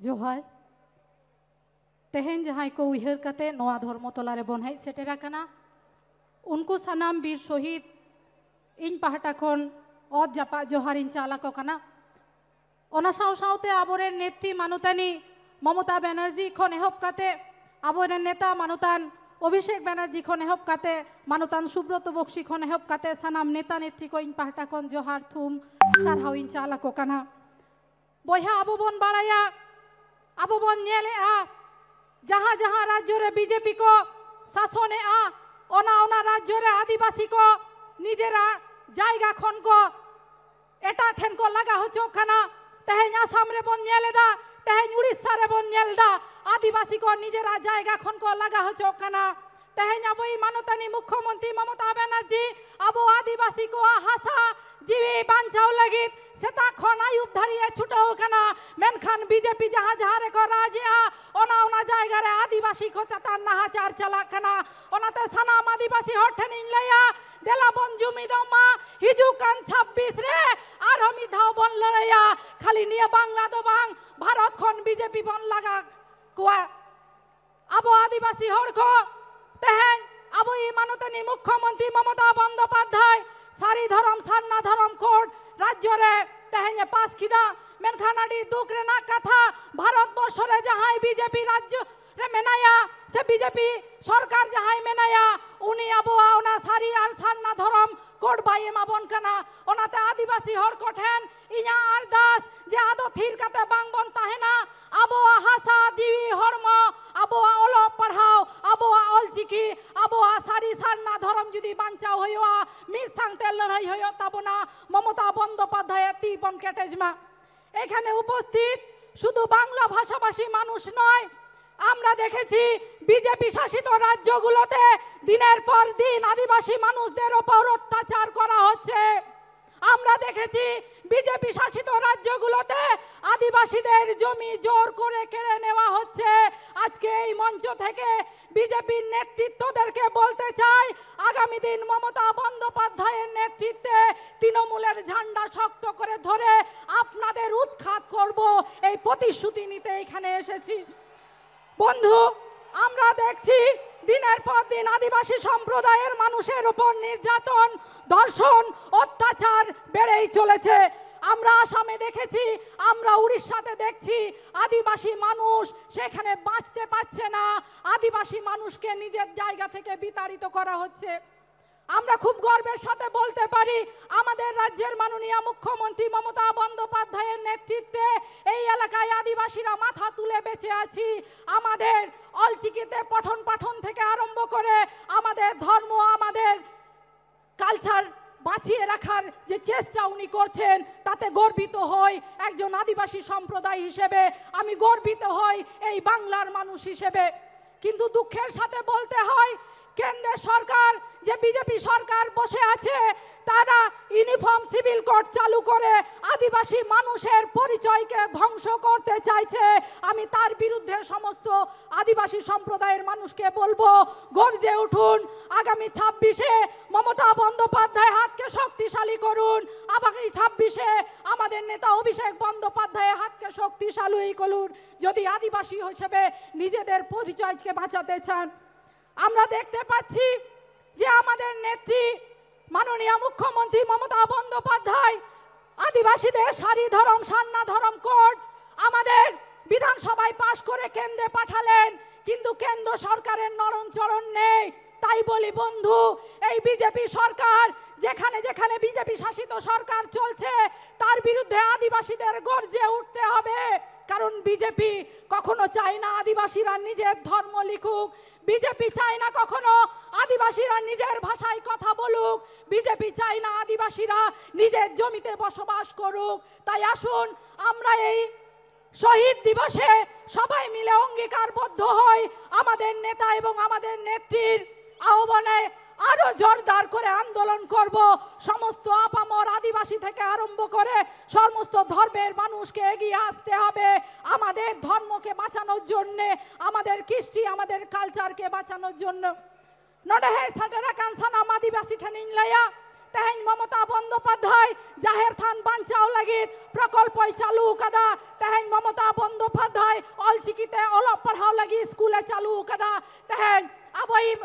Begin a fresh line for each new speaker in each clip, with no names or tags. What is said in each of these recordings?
जोहार तेहेन जहां को उहर कते नवा धर्मतला रे बन हेज सेटेरा कना उनको सनाम बीर शहीद इन पहाटा खन अद जापा जोहार इन चाला को कना ओना साव सावते आबोरेन नेत्री मानुतानी ममता बनर्जी खन एहब कते आबोरेन नेता मानुतान अभिषेक बनर्जी खन एहब कते मानुतान सुब्रत बक्सी खन एहब कते सनाम नेता नेत्री को इन पहाटा खन जोहार थुम सारहाव इन चाला को कना बयहा आबो बन बाड़ाया आबो बन नेले आ जहाँ जहाँ राज्य रे बीजेपी को शासने आ ओना ओना राज्य रे आदिवासी को निजेरा जायगा खन को एटा ठेन को लगा हो चोखाना तेहेन आसाम रे बन नेले दा तेहेन उड़ीसा रे बन नेल दा आदिवासी को निजेरा जायगा खन को लगा हो चोखाना तेहेन आबो मानतानी मुख्यमंत्री ममता बनर्जी आबो आदिवासी को हासा जीवी बांचाव लगित सेता खन आयुब धरिए छुटो कना मेनखान बीजेपी जहाँ जहाँ रे को राजिया ओना ओना जायगा रे आदिवासी को चतान नाहाचार चला कना ओनाते सनाम आदिवासी हठेन इन लया देला बन जुमी दमा हिजु कान 26 रे आर हमी धाव बन लड़ाया खाली निया बांग्ला दो बांग भारत खन बीजेपी बन लगा कुआ आबो आदिवासी हर को तेहेन आबो मानतानी मुख्यमंत्री ममता बंदोपाध्याय सारी धर्म सान्ना धर्म कोड राज्य रे तेहेन पास किदा मेनखान आडी दुख रे ना कथा भारत वर्ष रे जहां बीजेपी राज्य रे मेनाया से बीजेपी सरकार जहां मेनाया उनी आबो ओना सारी आर सान्ना धर्म कोड बाये माबन कना ओनाते आदिवासी हर कोठेन इया अरदास जे आदो थीर कते बांग बन ताहेना आबो हासा दिवी हरम आबो ओलो पढ़ाओ आबो अलचिकी आबो सारी सान्ना धर्म जुदी बांचाव होयो मी सांगते लड़ाई होयो ताबना ममता बंदोपाध्याय ती बन केटेजमा एखाने उपस्थित शुधु बांग्ला भाषाभाषी मानुष नय আমরা দেখেছি বিজেপি শাসিত রাজ্যগুলোতে দিনের পর দিন আদিবাসী মানুষদের উপর অত্যাচার করা হচ্ছে আমরা দেখেছি বিজেপি শাসিত রাজ্যগুলোতে আদিবাসীদের জমি জোর করে কেড়ে নেওয়া হচ্ছে আজকে এই মঞ্চ থেকে বিজেপির নেতৃত্বদেরকে বলতে চাই আগামী দিন মমতা বন্দ্যোপাধ্যায়ের নেতৃত্বে তৃণমূলের ঝান্ডা শক্ত করে ধরে আপনাদের উৎখাত করব এই প্রতিশ্রুতি নিতে এখানে এসেছি বন্ধু আমরা দেখছি দিনের পর দিন আদিবাসী সম্প্রদায়ের মানুষের উপর নির্যাতন ধর্ষণ অত্যাচার বেড়েই চলেছে আমরা আসামে দেখেছি আমরা উড়িষ্যাতে দেখছি আদিবাসী মানুষ সেখানে বাঁচতে পারছে না আদিবাসী মানুষকে নিজের জায়গা থেকে বিতাড়িত করা হচ্ছে আমরা খুব গর্বের সাথে বলতে পারি আমাদের রাজ্যের মাননীয় মুখ্যমন্ত্রী মমতা বন্দ্যোপাধ্যায়ের নেতৃত্বে এই এলাকায় আদিবাসীরা মাথা তুলে বেঁচে আছি আমাদের অলচিকিতে পঠন পাঠন থেকে আরম্ভ করে আমাদের ধর্ম আমাদের কালচার বাঁচিয়ে রাখার যে চেষ্টা উনি করছেন তাতে গর্বিত হই একজন আদিবাসী সম্প্রদায় হিসেবে আমি গর্বিত হই এই বাংলার মানুষ হিসেবে কিন্তু দুঃখের সাথে বলতে হয় কেন্দ্র সরকার যে বিজেপি সরকার বসে আছে তারা ইউনিফর্ম সিভিল কোড চালু করে আদিবাসী মানুষের পরিচয়কে ধ্বংস করতে চাইছে আমি তার বিরুদ্ধে সমস্ত আদিবাসী সম্প্রদায়ের মানুষকে বলবো গর্জে উঠুন আগামী 26-এ মমতা বন্দ্যোপাধ্যায় হাতকে শক্তিশালী করুন আগামী 26-এ আমাদের নেতা অভিষেক বন্দ্যোপাধ্যায় হাতকে শক্তিশালী করুন যদি আদিবাসী হিসেবে নিজেদের পরিচয়কে বাঁচাতে চান আমরা দেখতে পাচ্ছি যে আমাদের নেত্রী মাননীয় মুখ্যমন্ত্রী মমতা বন্দ্যোপাধ্যায় আদিবাসীদের সারি ধর্ম সান্না ধর্ম কোড আমাদের বিধানসভায় পাশ করে কেন্দ্রে পাঠালেন কিন্তু কেন্দ্র সরকারের নড়নচড়ন নেই তাই বলি বন্ধু এই বিজেপি সরকার যেখানে যেখানে বিজেপি শাসিত সরকার চলছে তার বিরুদ্ধে আদিবাসীদের গর্জে উঠতে হবে কারণ বিজেপি কখনো চায় না আদিবাসীরা নিজের ধর্ম লিখুক বিজেপি চায় না কখনো আদিবাসীরা নিজের ভাষায় কথা বলুক বিজেপি চায় না আদিবাসীরা নিজের জমিতে বসবাস করুক তাই আসুন আমরা এই শহীদ দিবসে সবাই মিলে অঙ্গীকারবদ্ধ হই আমাদের নেতা এবং আমাদের নেত্রীর আহ্বানে আরো জোরদার করে আন্দোলন করব সমস্ত আপামর আদিবাসী থেকে আরম্ভ করে সমস্ত ধর্মের মানুষকে এগিয়ে আসতে হবে আমাদের ধর্মকে বাঁচানোর জন্য আমাদের কৃষ্টি আমাদের কালচারকে বাঁচানোর জন্য নডে হে সাটেরা কানসানা আদিবাসী ঠানিং লয়া তেহেন মমতা বন্দ্যোপাধ্যায় জাহের থান বাঞ্চাও লাগিত প্রকল্প চালু কাদা তেহেন মমতা বন্দ্যোপাধ্যায় ᱚᱞᱪᱤᱠᱤᱛᱮ ᱚᱞᱚᱜ ᱯᱟᱲᱦᱟᱣ ᱞᱟᱹᱜᱤᱫ ᱥᱠᱩᱞᱮ ᱪᱟᱹᱞᱩ ᱟᱠᱟᱫᱟ ᱛᱮᱦᱮᱧ ᱟᱵᱚᱭᱤᱡ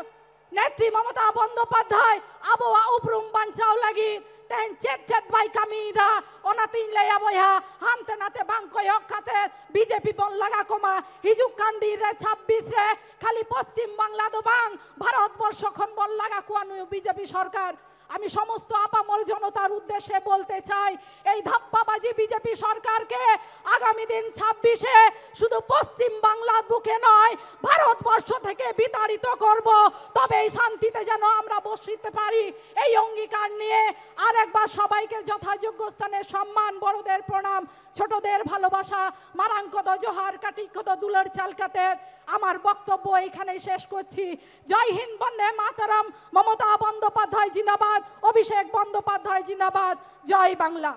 नेत्री ममता बंदोपाध्याय आबोआ उपरुम बांचाव लगी तेन चेत चेत बाई कमीदा ओनातीन लेया बोया हानते नाते बांग कोयक खाते बीजेपी बन लगा कोमा हिजुक कांदीर रे 26 रे खाली पश्चिम बांगला दो बांग भारत वर्ष खन बन लगा कुआनु बीजेपी सरकार আমি সমস্ত আপামর জনতার উদ্দেশ্যে বলতে চাই এই ধাপ্পাবাজি বিজেপি সরকারকে আগামী দিন 26-এ শুধু পশ্চিম বাংলার বুকে নয় ভারতবর্ষ থেকে বিতাড়িত করব তবে এই শান্তিতে যেন আমরা বসতে পারি এই অঙ্গীকার নিয়ে আরেকবার সবাইকে যথাযোগ্য স্থানে সম্মান বড়দের প্রণাম ছোটদের ভালোবাসা মারাঙ্কদ জোহার কাটিকদ দুলার চালকাতে আমার বক্তব্য এখানেই শেষ করছি জয় হিন্দ বন্দে মাতরম মমতা বন্দ্যোপাধ্যায় জিন্দাবাদ অভিষেক বন্দ্যোপাধ্যায় জিন্দাবাদ জয় বাংলা।